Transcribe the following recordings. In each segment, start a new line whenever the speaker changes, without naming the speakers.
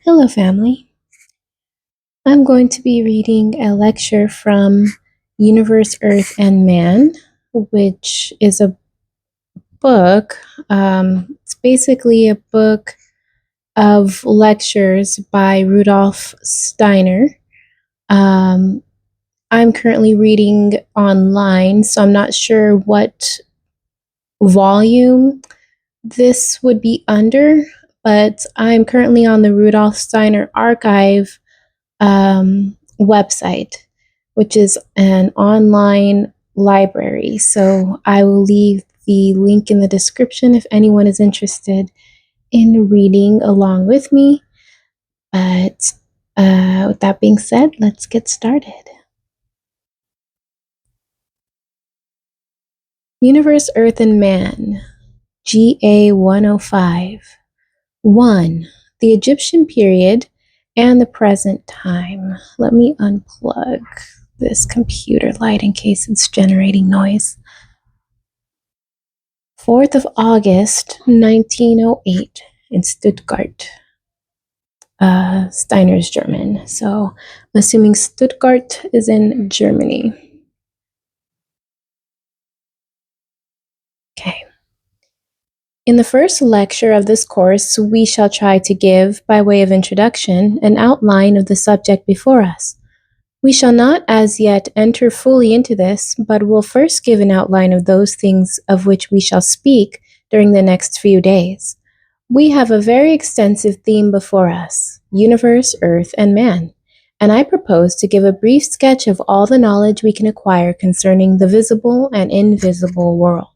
Hello, family. I'm going to be reading a lecture from Universe, Earth, and Man, which is a book. It's basically a book of lectures by Rudolf Steiner. Um, I'm currently reading online, so I'm not sure what volume this would be under, but I'm currently on the Rudolf Steiner archive website, which is an online library. So I will leave the link in the description if anyone is interested in reading along with me. But with that being said, let's get started. Universe, Earth, and Man, GA 105. 1. The Egyptian period and the present time. Let me unplug this computer light in case it's generating noise. 4th of August, 1908 in Stuttgart. Steiner's German, so I'm assuming Stuttgart is in Germany. Okay. In the first lecture of this course, we shall try to give, by way of introduction, an outline of the subject before us. We shall not as yet enter fully into this, but will first give an outline of those things of which we shall speak during the next few days. We have a very extensive theme before us, universe, earth, and man, and I propose to give a brief sketch of all the knowledge we can acquire concerning the visible and invisible worlds.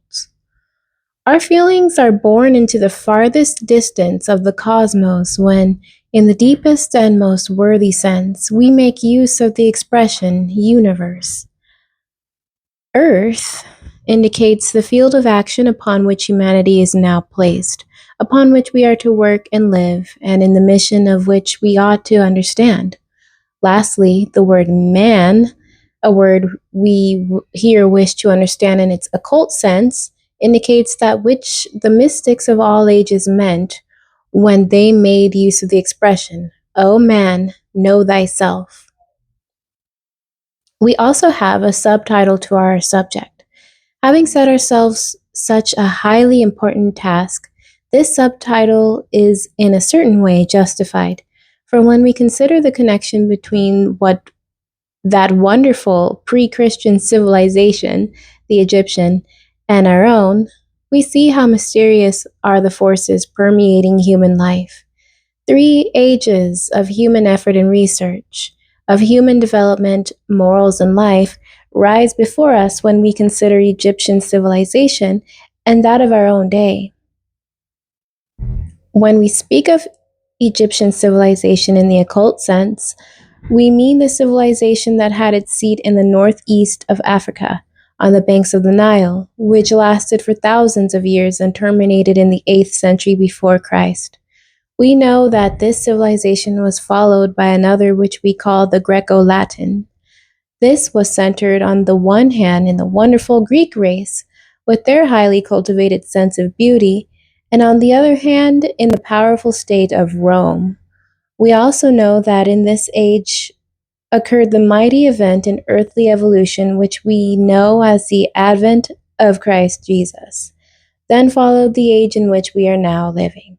Our feelings are borne into the farthest distance of the cosmos when, in the deepest and most worthy sense, we make use of the expression universe. Earth indicates the field of action upon which humanity is now placed, upon which we are to work and live, and in the mission of which we ought to understand. Lastly, the word man, a word we here wish to understand in its occult sense, indicates that which the mystics of all ages meant when they made use of the expression, O man, know thyself. We also have a subtitle to our subject. Having set ourselves such a highly important task, this subtitle is in a certain way justified, for when we consider the connection between what that wonderful pre-Christian civilization, the Egyptian, and our own, we see how mysterious are the forces permeating human life. 3 ages of human effort and research, of human development, morals, and life rise before us when we consider Egyptian civilization and that of our own day. When we speak of Egyptian civilization in the occult sense, we mean the civilization that had its seat in the northeast of Africa, on the banks of the Nile, which lasted for thousands of years and terminated in the 8th century before Christ. We know that this civilization was followed by another which we call the Greco-Latin. This was centered on the one hand in the wonderful Greek race, with their highly cultivated sense of beauty, and on the other hand in the powerful state of Rome. We also know that in this age occurred the mighty event in earthly evolution which we know as the advent of Christ Jesus. Then followed the age in which we are now living.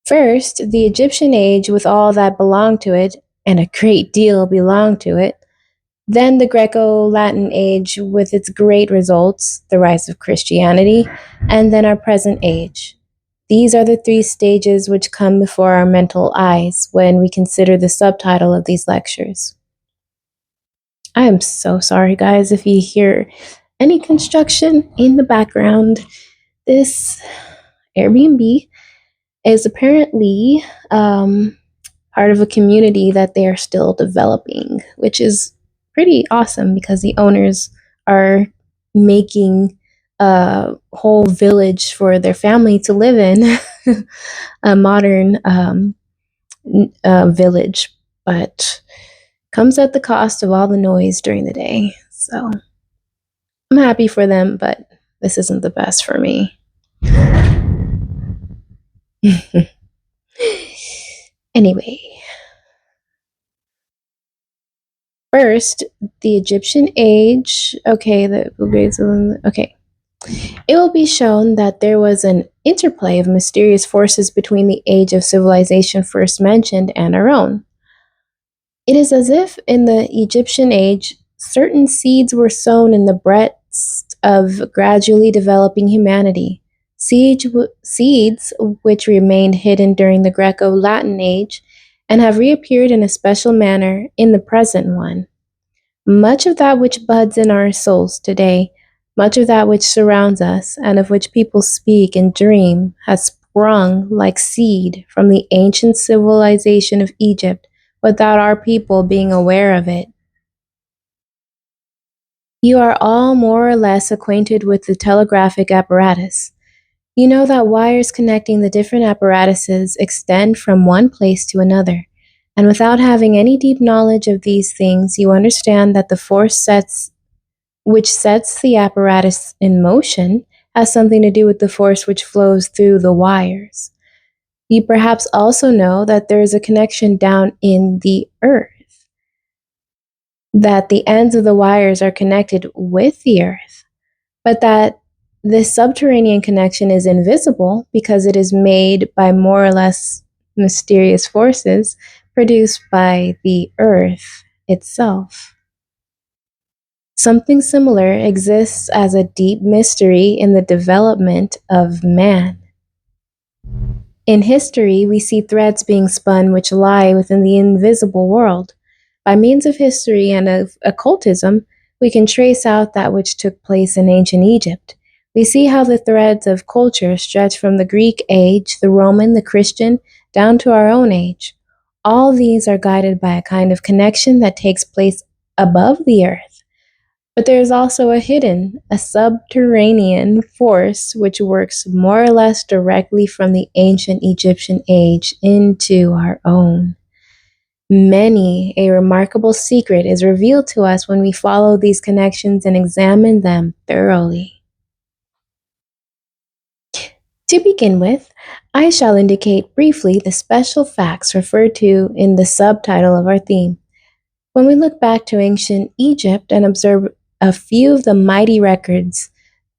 First, the Egyptian age with all that belonged to it, and a great deal belonged to it. Then the Greco-Latin age with its great results, the rise of Christianity, and then our present age. These are the 3 stages which come before our mental eyes when we consider the subtitle of these lectures. I am so sorry, guys, if you hear any construction in the background. This Airbnb is apparently part of a community that they are still developing, which is pretty awesome because the owners are making a whole village for their family to live in, a modern village, but comes at the cost of all the noise during the day. So I'm happy for them, but this isn't the best for me. Anyway, first, the Egyptian age. Okay. It will be shown that there was an interplay of mysterious forces between the age of civilization first mentioned and our own. It is as if in the Egyptian age, certain seeds were sown in the breast of gradually developing humanity, seeds which remained hidden during the Greco Latin age and have reappeared in a special manner in the present one. Much of that which buds in our souls today, much of that which surrounds us and of which people speak and dream, has sprung like seed from the ancient civilization of Egypt without our people being aware of it. You are all more or less acquainted with the telegraphic apparatus. You know that wires connecting the different apparatuses extend from one place to another. And without having any deep knowledge of these things, you understand that the which sets the apparatus in motion has something to do with the force which flows through the wires. You perhaps also know that there is a connection down in the earth, that the ends of the wires are connected with the earth, but that this subterranean connection is invisible because it is made by more or less mysterious forces produced by the earth itself. Something similar exists as a deep mystery in the development of man. In history, we see threads being spun which lie within the invisible world. By means of history and of occultism, we can trace out that which took place in ancient Egypt. We see how the threads of culture stretch from the Greek age, the Roman, the Christian, down to our own age. All these are guided by a kind of connection that takes place above the earth. But there is also a subterranean force which works more or less directly from the ancient Egyptian age into our own. Many a remarkable secret is revealed to us when we follow these connections and examine them thoroughly. To begin with, I shall indicate briefly the special facts referred to in the subtitle of our theme. When we look back to ancient Egypt and observe a few of the mighty records,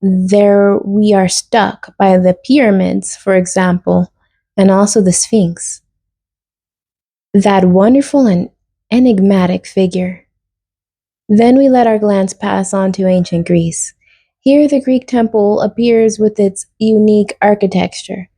there we are struck by the pyramids, for example, and also the Sphinx. That wonderful and enigmatic figure. Then we let our glance pass on to ancient Greece. Here the Greek temple appears with its unique architecture.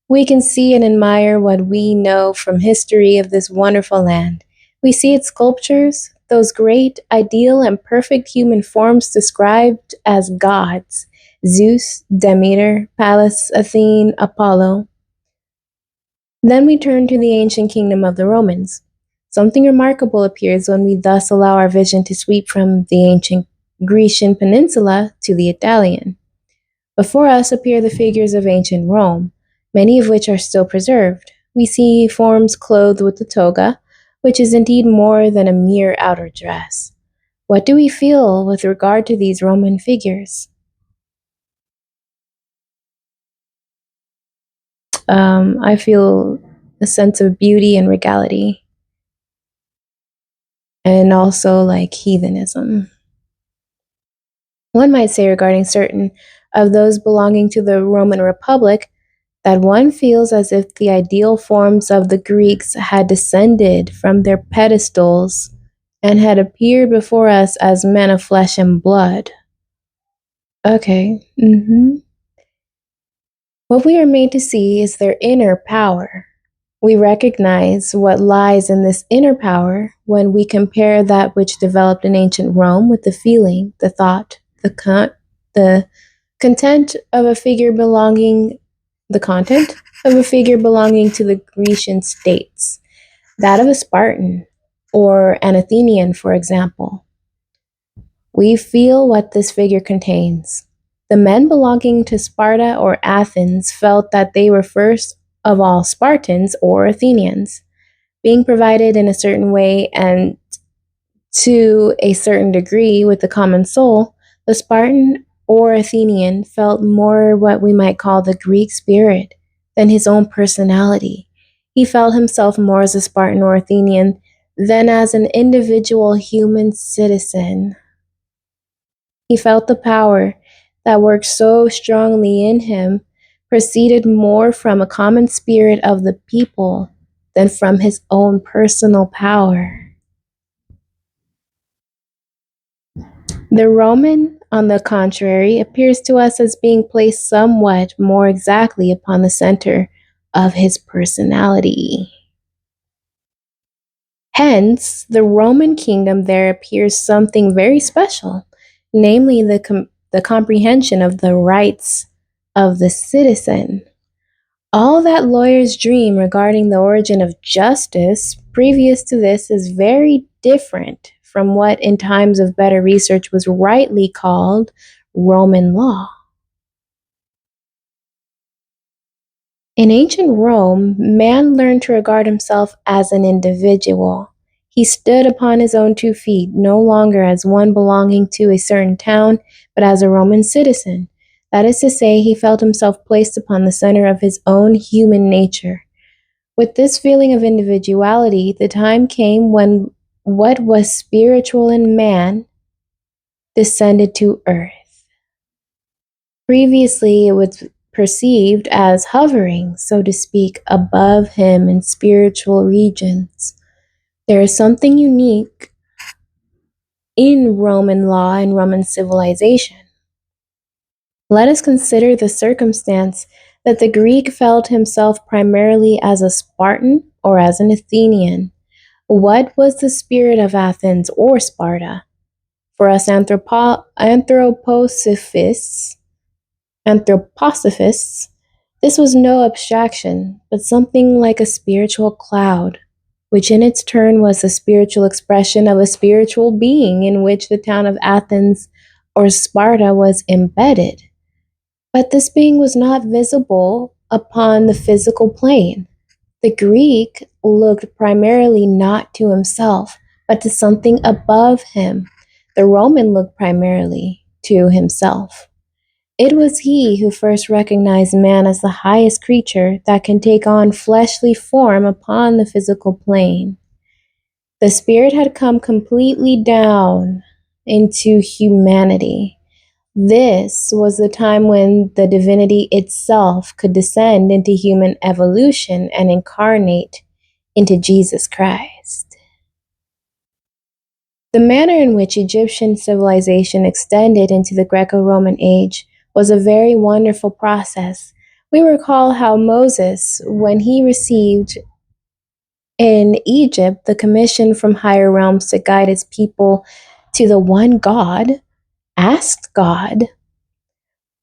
We can see and admire what we know from history of this wonderful land. We see its sculptures, those great, ideal, and perfect human forms described as gods: Zeus, Demeter, Pallas, Athene, Apollo. Then we turn to the ancient kingdom of the Romans. Something remarkable appears when we thus allow our vision to sweep from the ancient Grecian peninsula to the Italian. Before us appear the figures of ancient Rome, many of which are still preserved. We see forms clothed with the toga, which is indeed more than a mere outer dress. What do we feel with regard to these Roman figures? I feel a sense of beauty and regality, and also like heathenism. One might say regarding certain of those belonging to the Roman Republic that one feels as if the ideal forms of the Greeks had descended from their pedestals and had appeared before us as men of flesh and blood. Okay. What we are made to see is their inner power. We recognize what lies in this inner power when we compare that which developed in ancient Rome with the feeling, the thought, the content of a figure belonging the content of a figure belonging to the Grecian states, that of a Spartan or an Athenian, for example. We feel what this figure contains. The men belonging to Sparta or Athens felt that they were first of all Spartans or Athenians, being provided in a certain way and to a certain degree with the common soul. The Spartan or Athenian felt more what we might call the Greek spirit than his own personality. He felt himself more as a Spartan or Athenian than as an individual human citizen. He felt the power that worked so strongly in him proceeded more from a common spirit of the people than from his own personal power. The Roman, on the contrary, appears to us as being placed somewhat more exactly upon the center of his personality. Hence, the Roman kingdom there appears something very special, namely the comprehension of the rights of the citizen. All that lawyers dream regarding the origin of justice previous to this is very different from what in times of better research was rightly called Roman law. In ancient Rome, man learned to regard himself as an individual. He stood upon his own 2 feet, no longer as one belonging to a certain town, but as a Roman citizen. That is to say, he felt himself placed upon the center of his own human nature. With this feeling of individuality, the time came when what was spiritual in man descended to earth. Previously, it was perceived as hovering, so to speak, above him in spiritual regions. There is something unique in Roman law and Roman civilization. Let us consider the circumstance that the Greek felt himself primarily as a Spartan or as an Athenian. What was the spirit of Athens or Sparta? For us anthroposophists, this was no abstraction, but something like a spiritual cloud, which in its turn was a spiritual expression of a spiritual being in which the town of Athens or Sparta was embedded. But this being was not visible upon the physical plane. The Greek looked primarily not to himself, but to something above him. The Roman looked primarily to himself. It was he who first recognized man as the highest creature that can take on fleshly form upon the physical plane. The Spirit had come completely down into humanity. This was the time when the divinity itself could descend into human evolution and incarnate into Jesus Christ. The manner in which Egyptian civilization extended into the Greco-Roman age was a very wonderful process. We recall how Moses, when he received in Egypt the commission from higher realms to guide his people to the one God, asked God,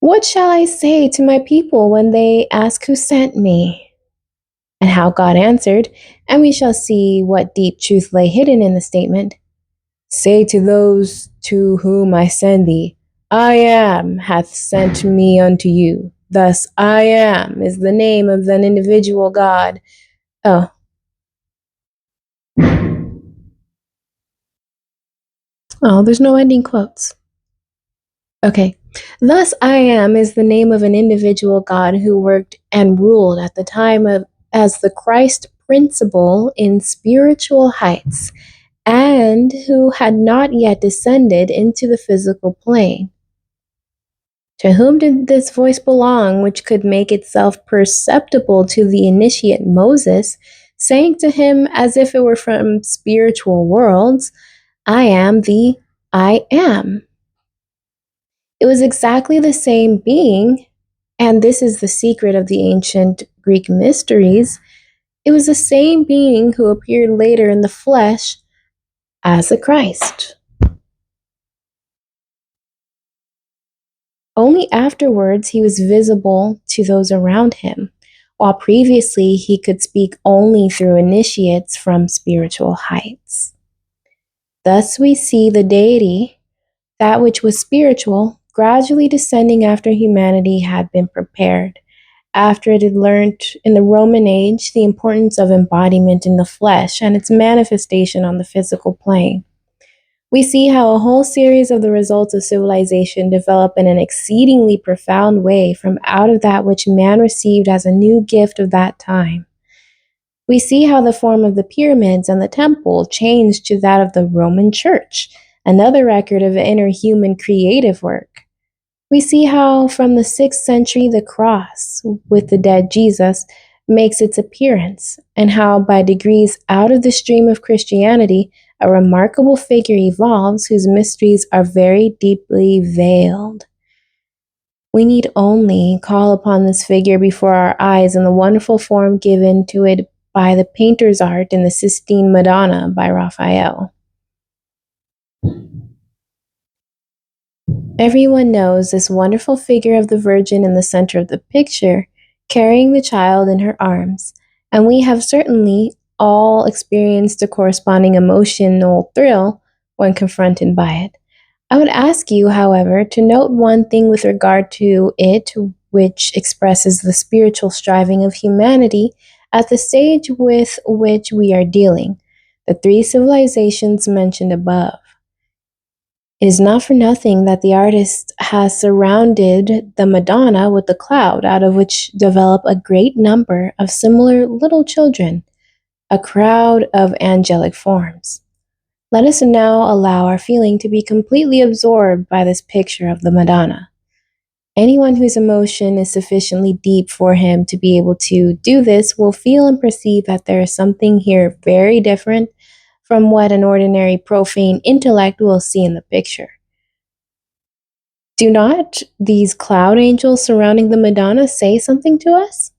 "What shall I say to my people when they ask who sent me?" And how God answered, and we shall see what deep truth lay hidden in the statement, "Say to those to whom I send thee, I am hath sent me unto you." Thus, I am is the name of an individual God. Oh. Oh, there's no ending quotes. Okay. Thus, I am is the name of an individual God who worked and ruled at the time of as the Christ principle in spiritual heights, and who had not yet descended into the physical plane. To whom did this voice belong, which could make itself perceptible to the initiate Moses, saying to him as if it were from spiritual worlds, I am the I am? It was exactly the same being, and this is the secret of the ancient Greek mysteries. It was the same being who appeared later in the flesh as the Christ. Only afterwards he was visible to those around him, while previously he could speak only through initiates from spiritual heights. Thus we see the deity, that which was spiritual, gradually descending after humanity had been prepared, after it had learned in the Roman age the importance of embodiment in the flesh and its manifestation on the physical plane. We see how a whole series of the results of civilization develop in an exceedingly profound way from out of that which man received as a new gift of that time. We see how the form of the pyramids and the temple changed to that of the Roman Church, another record of inner human creative work. We see how from the 6th century the cross with the dead Jesus makes its appearance, and how by degrees out of the stream of Christianity a remarkable figure evolves whose mysteries are very deeply veiled. We need only call upon this figure before our eyes in the wonderful form given to it by the painter's art in the Sistine Madonna by Raphael. Everyone knows this wonderful figure of the Virgin in the center of the picture, carrying the child in her arms, and we have certainly all experienced a corresponding emotional thrill when confronted by it. I would ask you, however, to note one thing with regard to it, which expresses the spiritual striving of humanity at the stage with which we are dealing, the three civilizations mentioned above. It is not for nothing that the artist has surrounded the Madonna with the cloud, out of which develop a great number of similar little children, a crowd of angelic forms. Let us now allow our feeling to be completely absorbed by this picture of the Madonna. Anyone whose emotion is sufficiently deep for him to be able to do this will feel and perceive that there is something here very different from what an ordinary profane intellect will see in the picture. Do not these cloud angels surrounding the Madonna say something to us?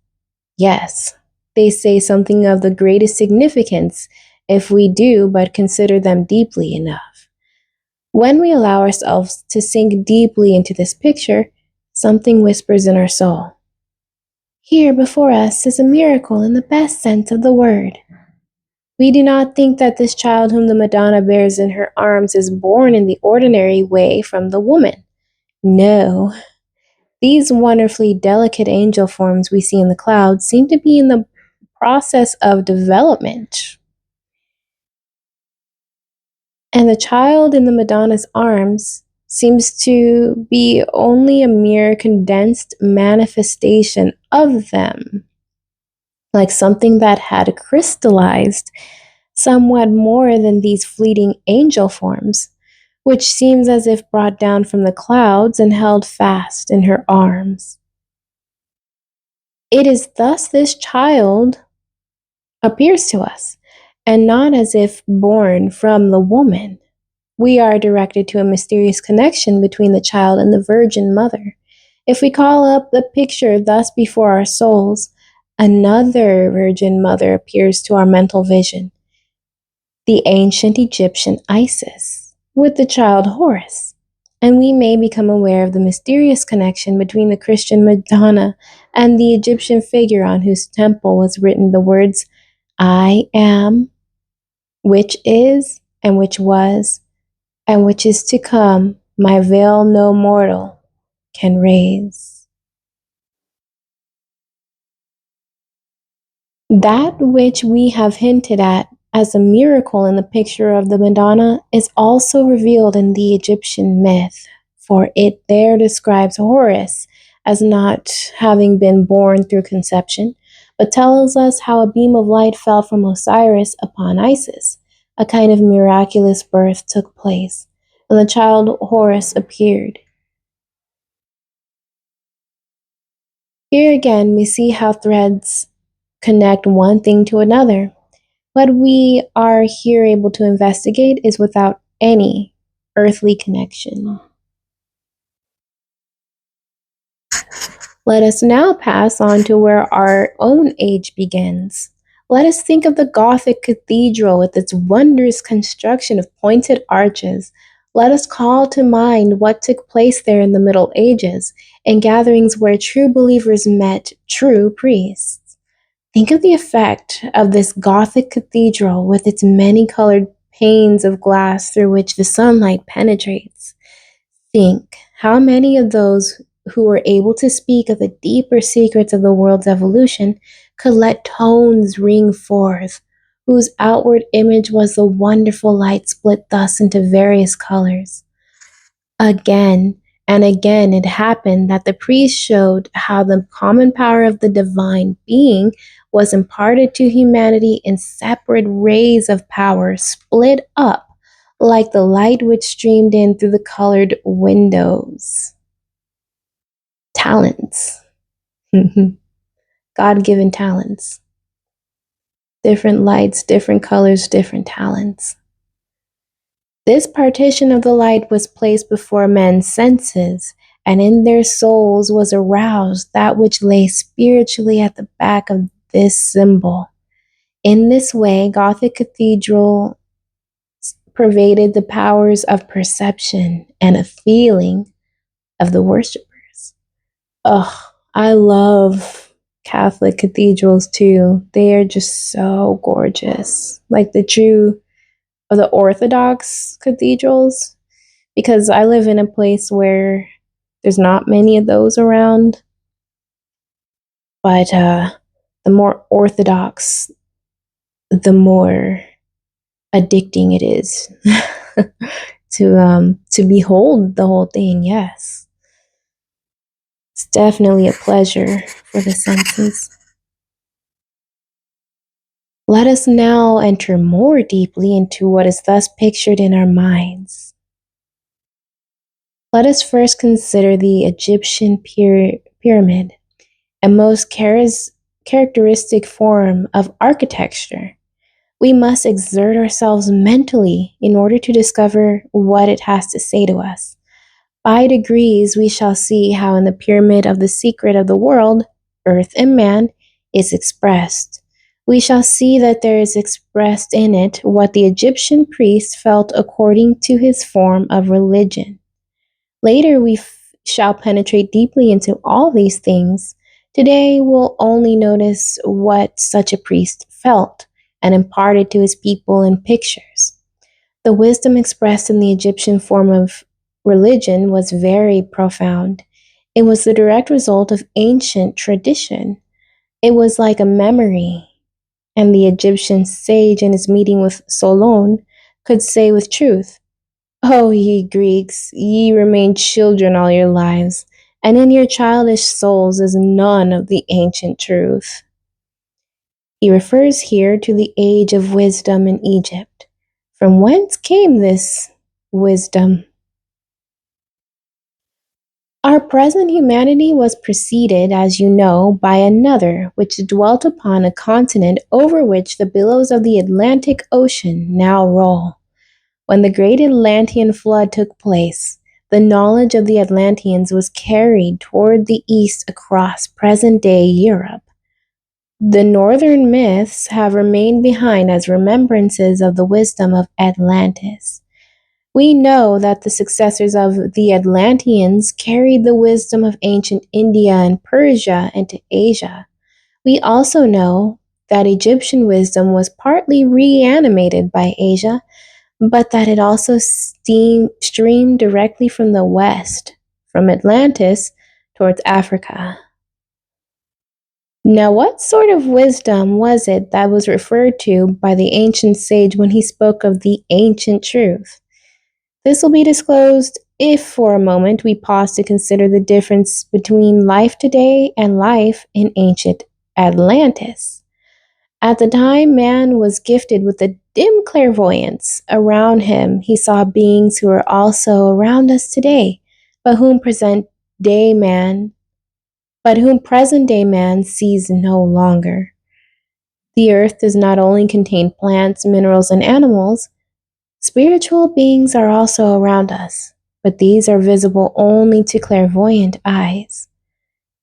Yes, they say something of the greatest significance if we do but consider them deeply enough. When we allow ourselves to sink deeply into this picture, something whispers in our soul. Here before us is a miracle in the best sense of the word. We do not think that this child whom the Madonna bears in her arms is born in the ordinary way from the woman. No, these wonderfully delicate angel forms we see in the clouds seem to be in the process of development. And the child in the Madonna's arms seems to be only a mere condensed manifestation of them, like something that had crystallized somewhat more than these fleeting angel forms, which seems as if brought down from the clouds and held fast in her arms. It is thus this child appears to us, and not as if born from the woman. We are directed to a mysterious connection between the child and the Virgin Mother. If we call up the picture thus before our souls, another Virgin Mother appears to our mental vision, the ancient Egyptian Isis, with the child Horus, and we may become aware of the mysterious connection between the Christian Madonna and the Egyptian figure on whose temple was written the words, I am, which is, and which was, and which is to come, my veil no mortal can raise. That which we have hinted at as a miracle in the picture of the Madonna is also revealed in the Egyptian myth, for it there describes Horus as not having been born through conception, but tells us how a beam of light fell from Osiris upon Isis. A kind of miraculous birth took place, and the child Horus appeared. Here again, we see how threads connect one thing to another. What we are here able to investigate is without any earthly connection. Let us now pass on to where our own age begins. Let us think of the Gothic cathedral with its wondrous construction of pointed arches. Let us call to mind what took place there in the Middle Ages, in gatherings where true believers met true priests. Think of the effect of this Gothic cathedral with its many-colored panes of glass through which the sunlight penetrates. Think how many of those who were able to speak of the deeper secrets of the world's evolution could let tones ring forth, whose outward image was the wonderful light split thus into various colors. Again and again it happened that the priest showed how the common power of the divine being was imparted to humanity in separate rays of power, split up like the light which streamed in through the colored windows. Talents. God given talents. Different lights, different colors, different talents. This partition of the light was placed before men's senses, and in their souls was aroused that which lay spiritually at the back of this symbol. In this way, Gothic cathedral pervaded the powers of perception and a feeling of the worshippers. Oh, I love Catholic cathedrals too. They are just so gorgeous. Like the true or the Orthodox cathedrals, because I live in a place where there's not many of those around. But the more Orthodox, the more addicting it is to behold the whole thing. Yes, it's definitely a pleasure for the senses. Let us now enter more deeply into what is thus pictured in our minds. Let us first consider the Egyptian pyramid, a most characteristic form of architecture. We must exert ourselves mentally in order to discover what it has to say to us. By degrees, we shall see how in the pyramid of the secret of the world, earth and man, is expressed. We shall see that there is expressed in it what the Egyptian priest felt according to his form of religion. Later, we shall penetrate deeply into all these things. Today, we'll only notice what such a priest felt and imparted to his people in pictures. The wisdom expressed in the Egyptian form of religion was very profound. It was the direct result of ancient tradition. It was like a memory, and the Egyptian sage in his meeting with Solon could say with truth, "O ye Greeks, ye remain children all your lives, and in your childish souls is none of the ancient truth." He refers here to the age of wisdom in Egypt. From whence came this wisdom? Our present humanity was preceded, as you know, by another which dwelt upon a continent over which the billows of the Atlantic Ocean now roll. When the great Atlantean flood took place, the knowledge of the Atlanteans was carried toward the east across present-day Europe. The northern myths have remained behind as remembrances of the wisdom of Atlantis. We know that the successors of the Atlanteans carried the wisdom of ancient India and Persia into Asia. We also know that Egyptian wisdom was partly reanimated by Asia, but that it also streamed directly from the west, from Atlantis towards Africa. Now, what sort of wisdom was it that was referred to by the ancient sage when he spoke of the ancient truth? This will be disclosed if for a moment we pause to consider the difference between life today and life in ancient Atlantis. At the time, man was gifted with a dim clairvoyance. Around him, he saw beings who are also around us today, but whom present day man sees no longer. The earth does not only contain plants, minerals, and animals. Spiritual beings are also around us, but these are visible only to clairvoyant eyes.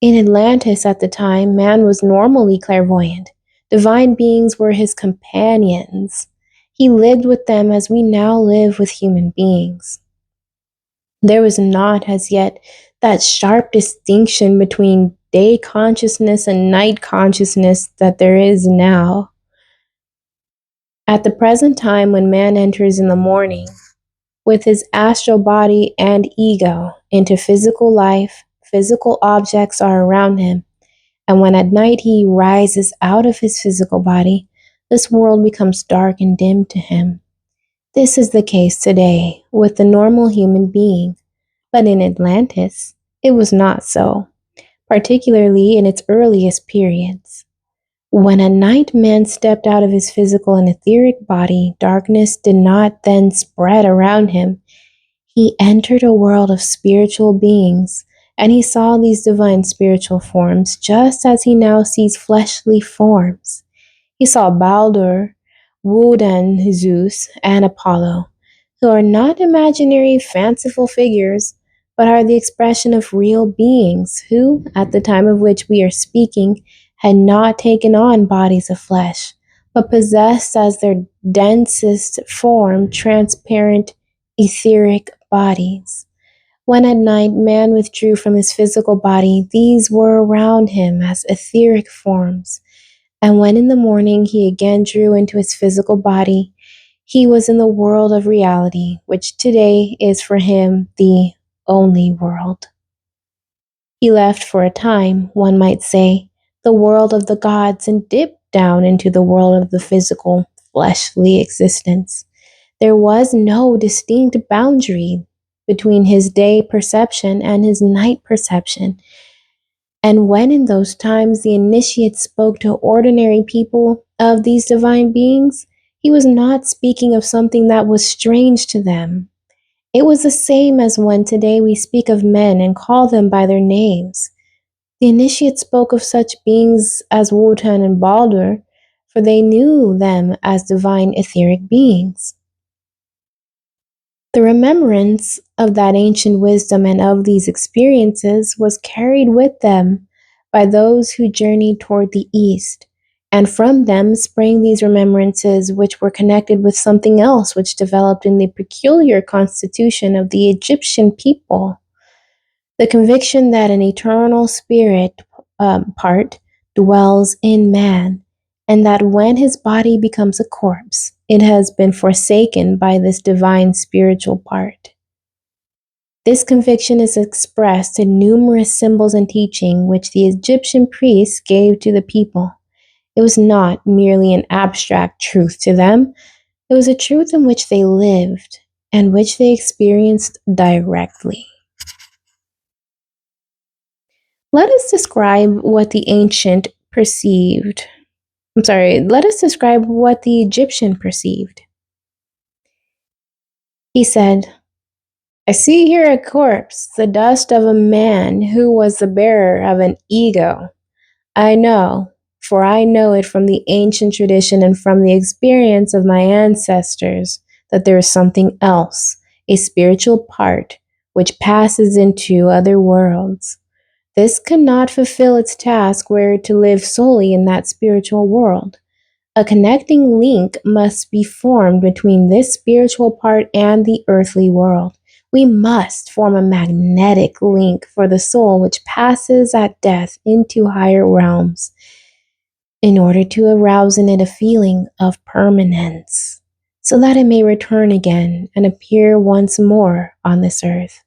In Atlantis at the time, man was normally clairvoyant. Divine beings were his companions. He lived with them as we now live with human beings. There was not as yet that sharp distinction between day consciousness and night consciousness that there is now. At the present time, when man enters in the morning with his astral body and ego into physical life, physical objects are around him. And when at night he rises out of his physical body, this world becomes dark and dim to him. This is the case today with the normal human being. But in Atlantis, it was not so, particularly in its earliest periods. When at night man stepped out of his physical and etheric body, darkness did not then spread around him. He entered a world of spiritual beings, and he saw these divine spiritual forms just as he now sees fleshly forms. He saw Baldur, Woden, Zeus, and Apollo, who are not imaginary, fanciful figures, but are the expression of real beings who, at the time of which we are speaking, had not taken on bodies of flesh, but possessed as their densest form transparent, etheric bodies. When at night man withdrew from his physical body, these were around him as etheric forms, and when in the morning he again drew into his physical body, he was in the world of reality, which today is for him the only world. He left for a time, one might say, the world of the gods and dipped down into the world of the physical, fleshly existence. There was no distinct boundary between his day perception and his night perception. And when in those times the initiate spoke to ordinary people of these divine beings, he was not speaking of something that was strange to them. It was the same as when today we speak of men and call them by their names. The initiate spoke of such beings as Wotan and Baldur, for they knew them as divine etheric beings. The remembrance of that ancient wisdom and of these experiences was carried with them by those who journeyed toward the east, and from them sprang these remembrances which were connected with something else which developed in the peculiar constitution of the Egyptian people, the conviction that an eternal spirit part dwells in man, and that when his body becomes a corpse, it has been forsaken by this divine spiritual part. This conviction is expressed in numerous symbols and teaching which the Egyptian priests gave to the people. It was not merely an abstract truth to them, it was a truth in which they lived and which they experienced directly. Let us describe what the ancient perceived. Let us describe what the Egyptian perceived. He said, I see here a corpse, the dust of a man who was the bearer of an ego. I know, for I know it from the ancient tradition and from the experience of my ancestors, that there is something else, a spiritual part, which passes into other worlds. This cannot fulfill its task were to live solely in that spiritual world. A connecting link must be formed between this spiritual part and the earthly world. We must form a magnetic link for the soul which passes at death into higher realms in order to arouse in it a feeling of permanence, so that it may return again and appear once more on this earth.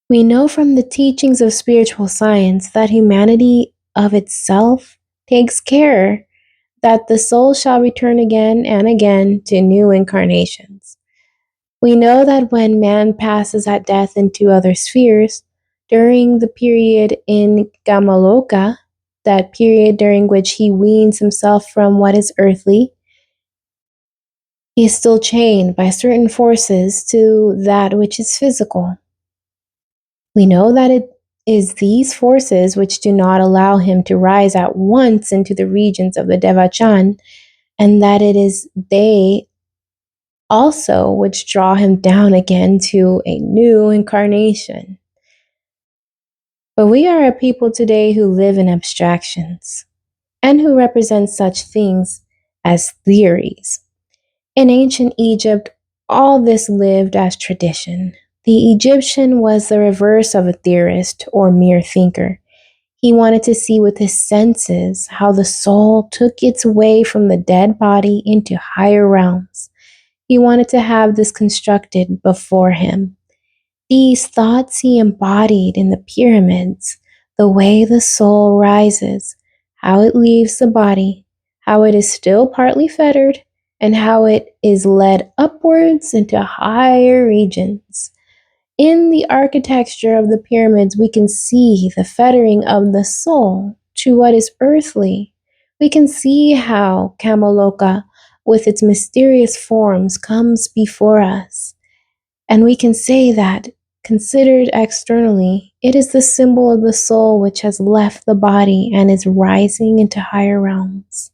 We know from the teachings of spiritual science that humanity of itself takes care that the soul shall return again and again to new incarnations. We know that when man passes at death into other spheres, during the period in Gamaloka, that period during which he weans himself from what is earthly, he is still chained by certain forces to that which is physical. We know that it is these forces which do not allow him to rise at once into the regions of the Devachan, and that it is they also which draw him down again to a new incarnation. But we are a people today who live in abstractions and who represent such things as theories. In ancient Egypt, all this lived as tradition. The Egyptian was the reverse of a theorist or mere thinker. He wanted to see with his senses how the soul took its way from the dead body into higher realms. He wanted to have this constructed before him. These thoughts he embodied in the pyramids, the way the soul rises, how it leaves the body, how it is still partly fettered, and how it is led upwards into higher regions. In the architecture of the pyramids, we can see the fettering of the soul to what is earthly, We can see how Kamaloka, with its mysterious forms, comes before us, and we can say that, considered externally, it is the symbol of the soul which has left the body and is rising into higher realms.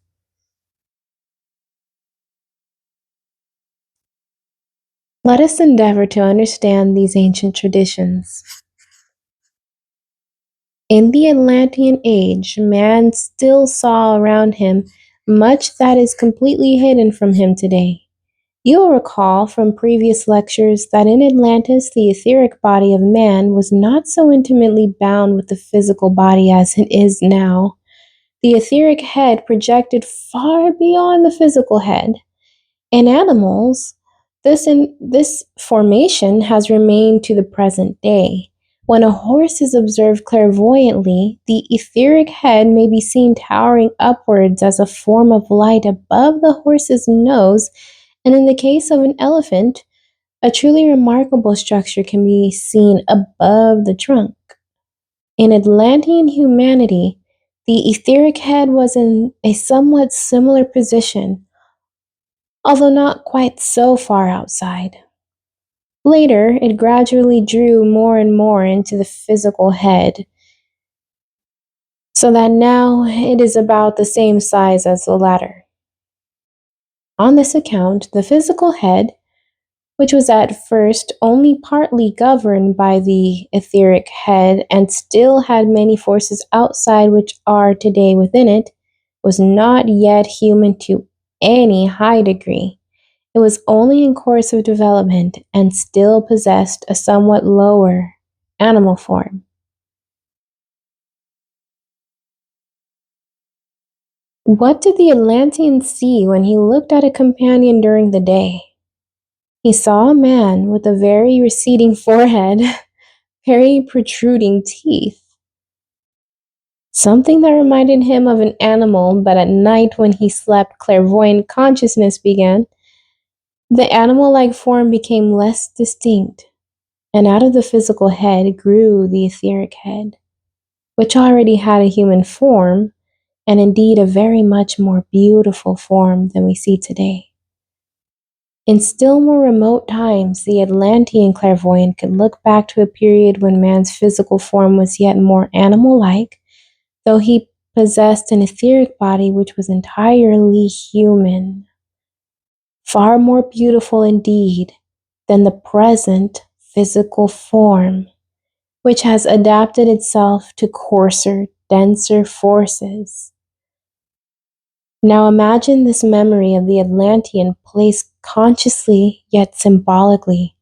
Let us endeavor to understand these ancient traditions. In the Atlantean age, man still saw around him much that is completely hidden from him today. You will recall from previous lectures that in Atlantis, the etheric body of man was not so intimately bound with the physical body as it is now. The etheric head projected far beyond the physical head. In animals, this formation has remained to the present day. When a horse is observed clairvoyantly, the etheric head may be seen towering upwards as a form of light above the horse's nose, and in the case of an elephant, a truly remarkable structure can be seen above the trunk. In Atlantean humanity, the etheric head was in a somewhat similar position, although not quite so far outside. Later, it gradually drew more and more into the physical head, so that now it is about the same size as the latter. On this account, the physical head, which was at first only partly governed by the etheric head and still had many forces outside which are today within it, was not yet human to any high degree. It was only in course of development and still possessed a somewhat lower animal form. What did the Atlantean see when he looked at a companion during the day? He saw a man with a very receding forehead, very protruding teeth, something that reminded him of an animal, but at night when he slept, clairvoyant consciousness began. The animal-like form became less distinct, and out of the physical head grew the etheric head, which already had a human form, and indeed a very much more beautiful form than we see today. In still more remote times, the Atlantean clairvoyant could look back to a period when man's physical form was yet more animal-like, though he possessed an etheric body which was entirely human, far more beautiful indeed than the present physical form, which has adapted itself to coarser, denser forces. Now imagine this memory of the Atlantean placed consciously yet symbolically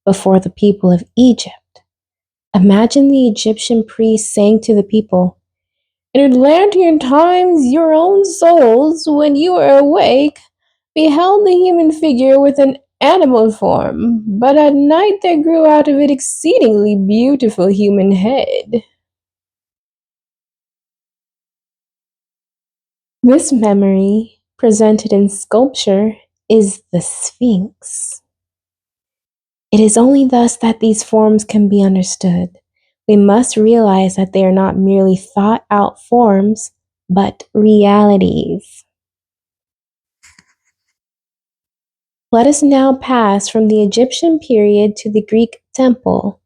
before the people of Egypt. Imagine the Egyptian priest saying to the people, "In Atlantean times, your own souls, when you were awake, beheld the human figure with an animal form, but at night there grew out of it exceedingly beautiful human head." This memory, presented in sculpture, is the Sphinx. It is only thus that these forms can be understood. We must realize that they are not merely thought out forms, but realities. Let us now pass from the Egyptian period to the Greek temple.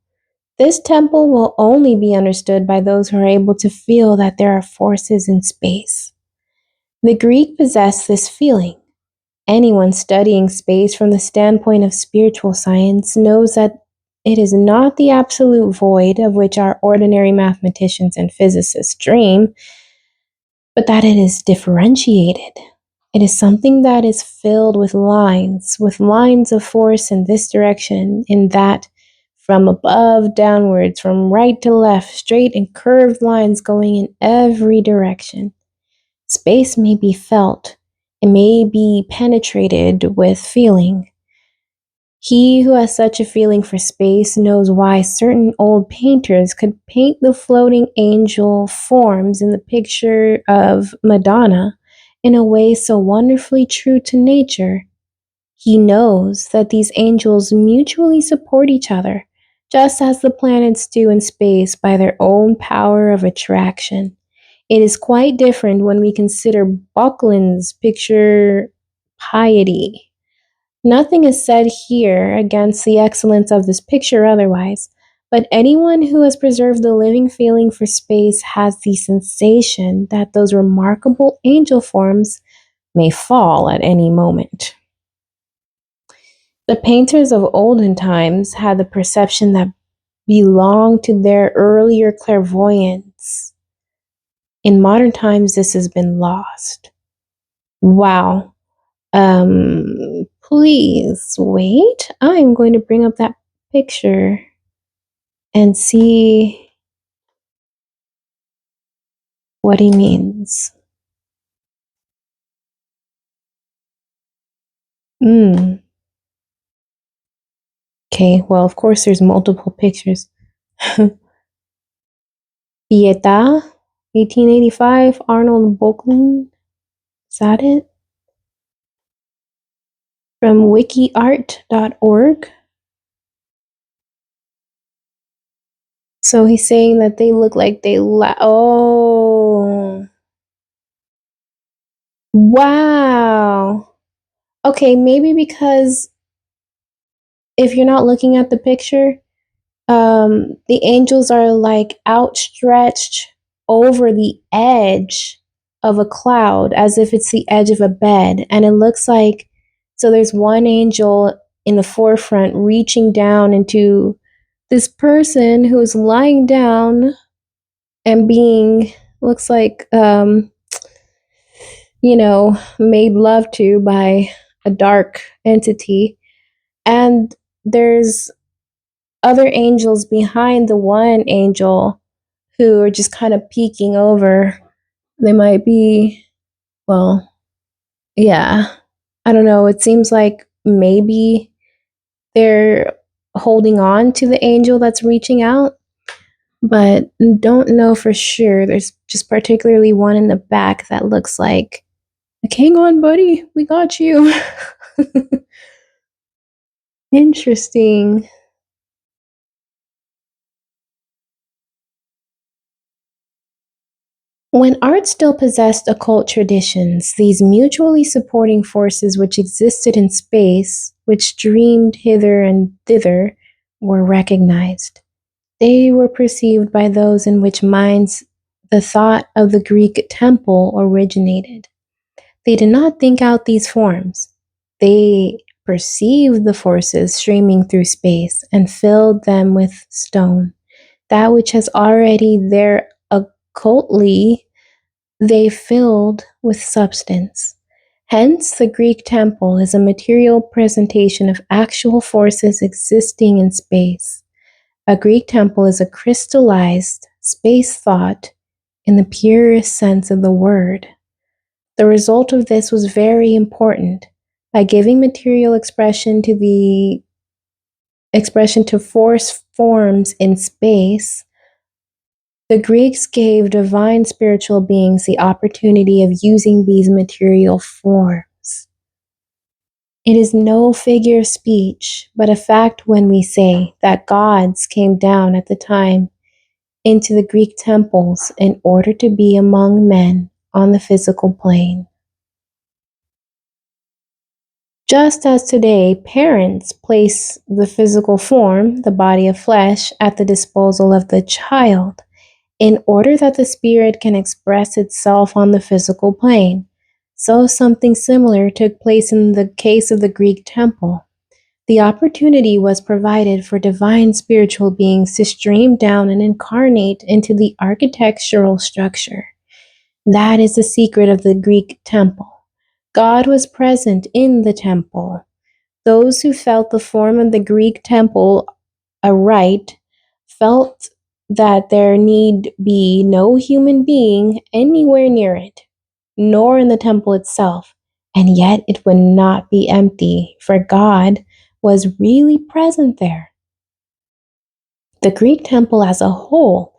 This temple will only be understood by those who are able to feel that there are forces in space. The Greek possessed this feeling. Anyone studying space from the standpoint of spiritual science knows that it is not the absolute void of which our ordinary mathematicians and physicists dream, but that it is differentiated. It is something that is filled with lines of force in this direction, in that, from above downwards, from right to left, straight and curved lines going in every direction. Space may be felt, it may be penetrated with feeling. He who has such a feeling for space knows why certain old painters could paint the floating angel forms in the picture of Madonna in a way so wonderfully true to nature. He knows that these angels mutually support each other, just as the planets do in space by their own power of attraction. It is quite different when we consider Buckland's picture piety. Nothing is said here against the excellence of this picture otherwise, but anyone who has preserved the living feeling for space has the sensation that those remarkable angel forms may fall at any moment. The painters of olden times had the perception that belonged to their earlier clairvoyance. In modern times, this has been lost. Wow. Please wait. I'm going to bring up that picture and see what he means. Hmm. Okay, well, of course, there's multiple pictures. Pietà, 1885, Arnold Boeckling. Is that it? From wikiart.org. So he's saying that they look like oh. Wow. Okay, maybe because if you're not looking at the picture, the angels are like outstretched over the edge of a cloud as if it's the edge of a bed. And it looks like, so there's one angel in the forefront reaching down into this person who is lying down and being, looks like, made love to by a dark entity. And there's other angels behind the one angel who are just kind of peeking over. They might be, well, yeah, I don't know. It seems like maybe they're holding on to the angel that's reaching out, but don't know for sure. There's just particularly one in the back that looks like, hang on, buddy, we got you. Interesting. When art still possessed occult traditions, these mutually supporting forces which existed in space, which streamed hither and thither, were recognized. They were perceived by those in which minds the thought of the Greek temple originated. They did not think out these forms. They perceived the forces streaming through space and filled them with stone. That which has already there occultly they filled with substance. Hence, the Greek temple is a material presentation of actual forces existing in space. A Greek temple is a crystallized space thought in the purest sense of the word. The result of this was very important. By giving material expression to force forms in space, the Greeks gave divine spiritual beings the opportunity of using these material forms. It is no figure of speech, but a fact when we say that gods came down at the time into the Greek temples in order to be among men on the physical plane. Just as today, parents place the physical form, the body of flesh, at the disposal of the child, in order that the spirit can express itself on the physical plane. So something similar took place in the case of the Greek temple. The opportunity was provided for divine spiritual beings to stream down and incarnate into the architectural structure. That is the secret of the Greek temple. God was present in the temple. Those who felt the form of the Greek temple aright felt that there need be no human being anywhere near it, nor in the temple itself, and yet it would not be empty, for God was really present there. The Greek temple as a whole,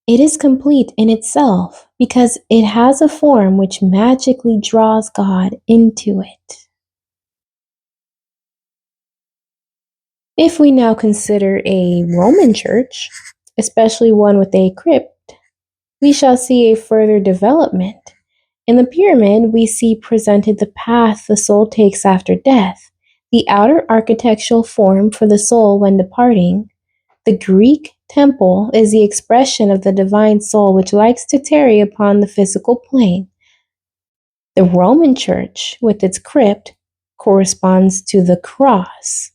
it is complete in itself because it has a form which magically draws God into it. If we now consider a Roman church, especially one with a crypt, we shall see a further development. In the pyramid, we see presented the path the soul takes after death, the outer architectural form for the soul when departing. The Greek temple is the expression of the divine soul which likes to tarry upon the physical plane. The Roman Church, with its crypt, corresponds to the cross,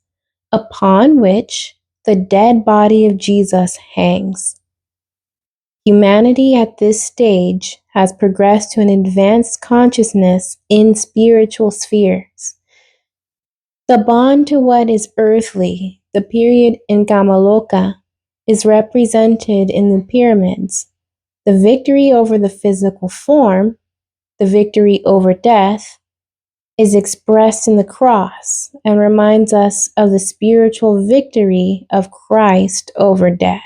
upon which the dead body of Jesus hangs. Humanity at this stage has progressed to an advanced consciousness in spiritual spheres. The bond to what is earthly, the period in Kamaloka, is represented in the pyramids. The victory over the physical form, the victory over death, is expressed in the cross and reminds us of the spiritual victory of Christ over death.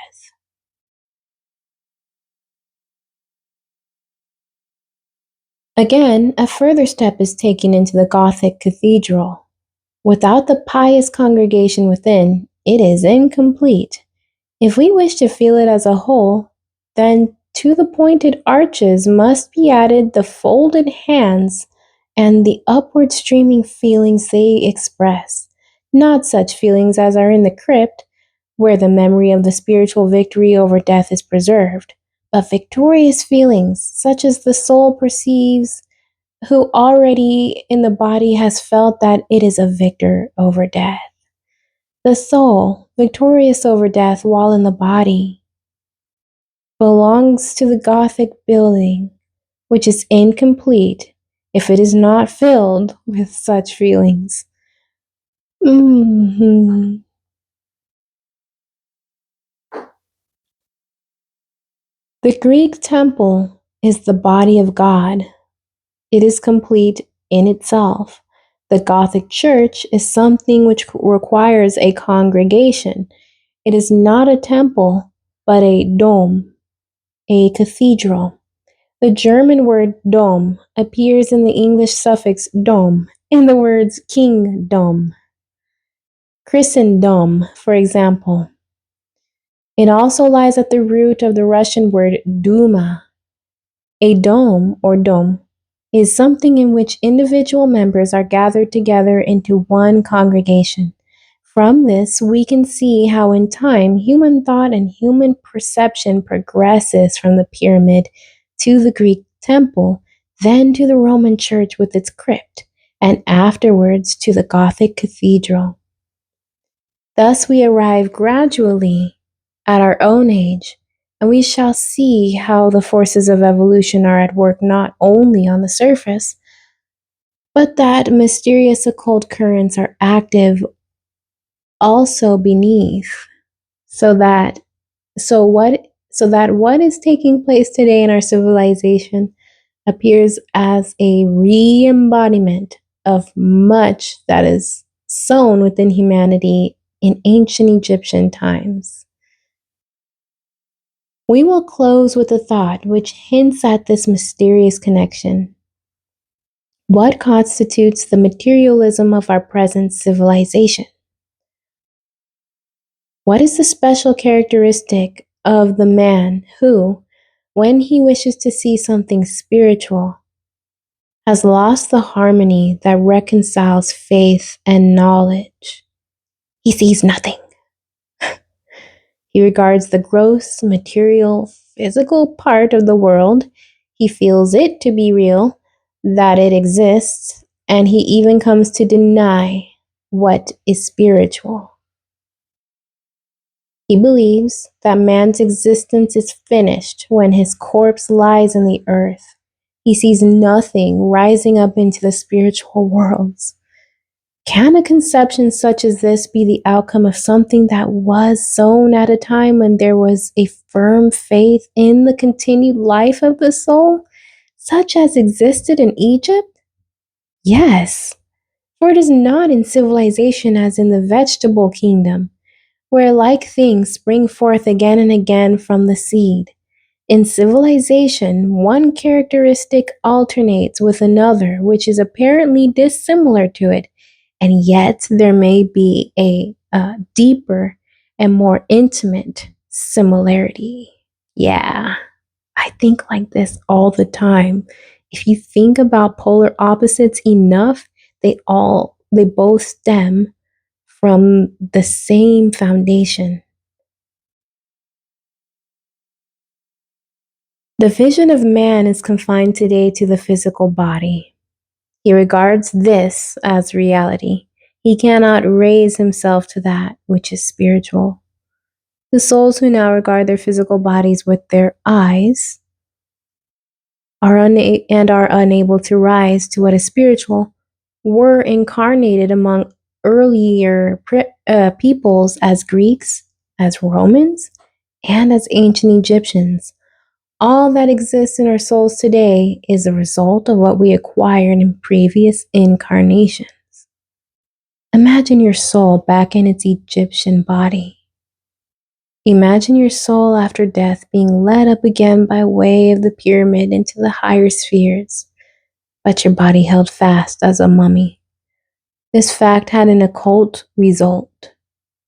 Again, a further step is taken into the Gothic cathedral. Without the pious congregation within, it is incomplete. If we wish to feel it as a whole, then to the pointed arches must be added the folded hands and the upward streaming feelings they express, not such feelings as are in the crypt, where the memory of the spiritual victory over death is preserved, but victorious feelings such as the soul perceives who already in the body has felt that it is a victor over death. The soul, victorious over death while in the body, belongs to the Gothic building, which is incomplete if it is not filled with such feelings. Mhm. The Greek temple is the body of God. It is complete in itself. The Gothic church is something which requires a congregation. It is not a temple, but a dome, a cathedral. The German word Dom appears in the English suffix dom in the words kingdom, Christendom, for example. It also lies at the root of the Russian word Duma. A dome or dome is something in which individual members are gathered together into one congregation. From this, we can see how in time human thought and human perception progresses from the pyramid to the Greek temple, then to the Roman church with its crypt, and afterwards to the Gothic cathedral. Thus we arrive gradually at our own age, and we shall see how the forces of evolution are at work not only on the surface, but that mysterious occult currents are active also beneath, so that what is taking place today in our civilization appears as a re-embodiment of much that is sown within humanity in ancient Egyptian times. We will close with a thought which hints at this mysterious connection. What constitutes the materialism of our present civilization? What is the special characteristic of the man who, when he wishes to see something spiritual, has lost the harmony that reconciles faith and knowledge? He sees nothing. He regards the gross, material, physical part of the world. He feels it to be real, that it exists, and he even comes to deny what is spiritual. He believes that man's existence is finished when his corpse lies in the earth. He sees nothing rising up into the spiritual worlds. Can a conception such as this be the outcome of something that was sown at a time when there was a firm faith in the continued life of the soul, such as existed in Egypt? Yes, for it is not in civilization as in the vegetable kingdom, where like things spring forth again and again from the seed. In civilization, one characteristic alternates with another, which is apparently dissimilar to it, and yet there may be a deeper and more intimate similarity. Yeah. I think like this all the time. If you think about polar opposites enough, they both stem from the same foundation. The vision of man is confined today to the physical body. He regards this as reality. He cannot raise himself to that which is spiritual. The souls who now regard their physical bodies with their eyes are unable to rise to what is spiritual were incarnated among earlier peoples as Greeks, as Romans, and as ancient Egyptians. All that exists in our souls today is a result of what we acquired in previous incarnations. Imagine your soul back in its Egyptian body. Imagine your soul after death being led up again by way of the pyramid into the higher spheres, but your body held fast as a mummy. This fact had an occult result.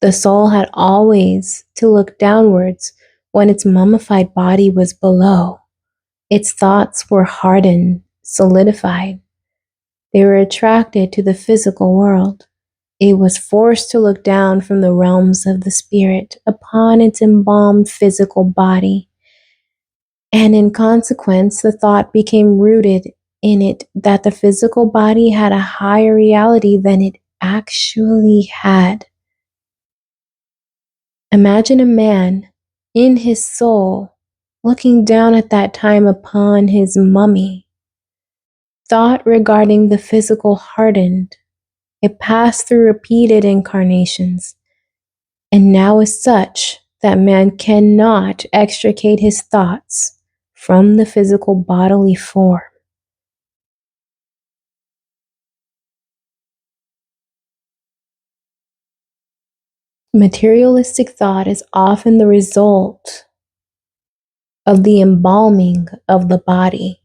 The soul had always to look downwards when its mummified body was below. Its thoughts were hardened, solidified. They were attracted to the physical world. It was forced to look down from the realms of the spirit upon its embalmed physical body. And in consequence, the thought became rooted in it that the physical body had a higher reality than it actually had. Imagine a man in his soul looking down at that time upon his mummy. Thought regarding the physical hardened. It passed through repeated incarnations, and now is such that man cannot extricate his thoughts from the physical bodily form. Materialistic thought is often the result of the embalming of the body.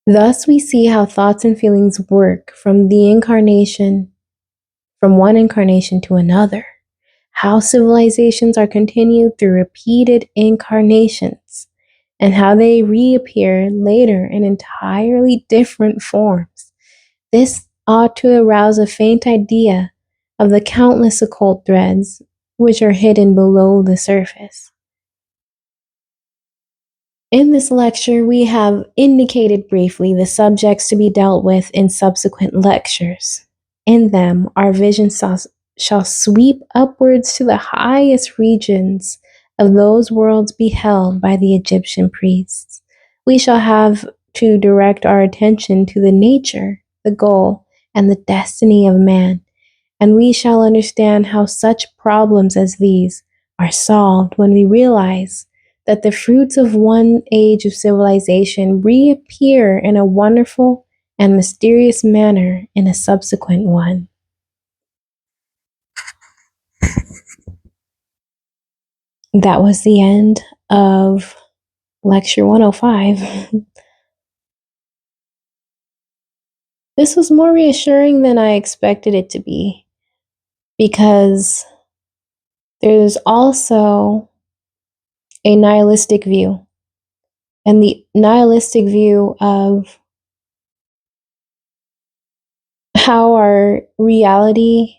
Thus, we see how thoughts and feelings work from one incarnation to another, how civilizations are continued through repeated incarnations, and how they reappear later in entirely different forms. This ought to arouse a faint idea of the countless occult threads which are hidden below the surface. In this lecture, we have indicated briefly the subjects to be dealt with in subsequent lectures. In them, our vision shall sweep upwards to the highest regions of those worlds beheld by the Egyptian priests. We shall have to direct our attention to the nature, the goal, and the destiny of man, and we shall understand how such problems as these are solved when we realize that the fruits of one age of civilization reappear in a wonderful and mysterious manner in a subsequent one. That was the end of Lecture 105. This was more reassuring than I expected it to be, because there's also a nihilistic view, and the nihilistic view of how our reality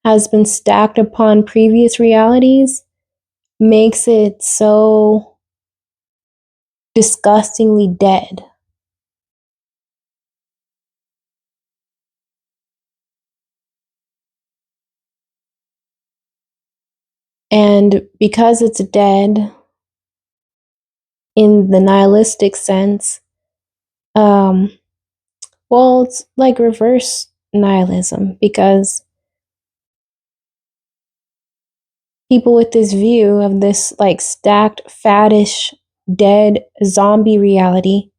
has been stacked upon previous realities makes it so disgustingly dead. And because it's dead in the nihilistic sense, well, it's like reverse nihilism, because people with this view of this like stacked, faddish, dead zombie reality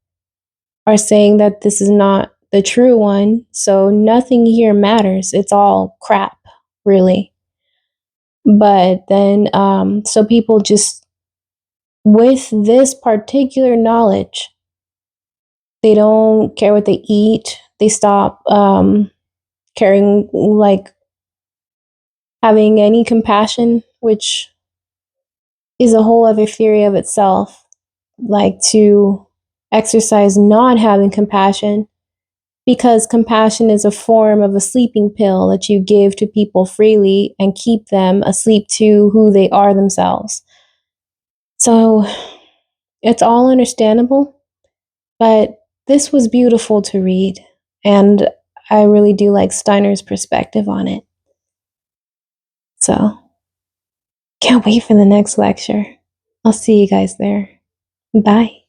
are saying that this is not the true one, so nothing here matters. It's all crap, really. But then, so people just, with this particular knowledge, they don't care what they eat. They stop caring, like having any compassion, which is a whole other theory of itself, like to exercise not having compassion, because compassion is a form of a sleeping pill that you give to people freely and keep them asleep to who they are themselves. So it's all understandable, but this was beautiful to read, and I really do like Steiner's perspective on it. So can't wait for the next lecture. I'll see you guys there. Bye.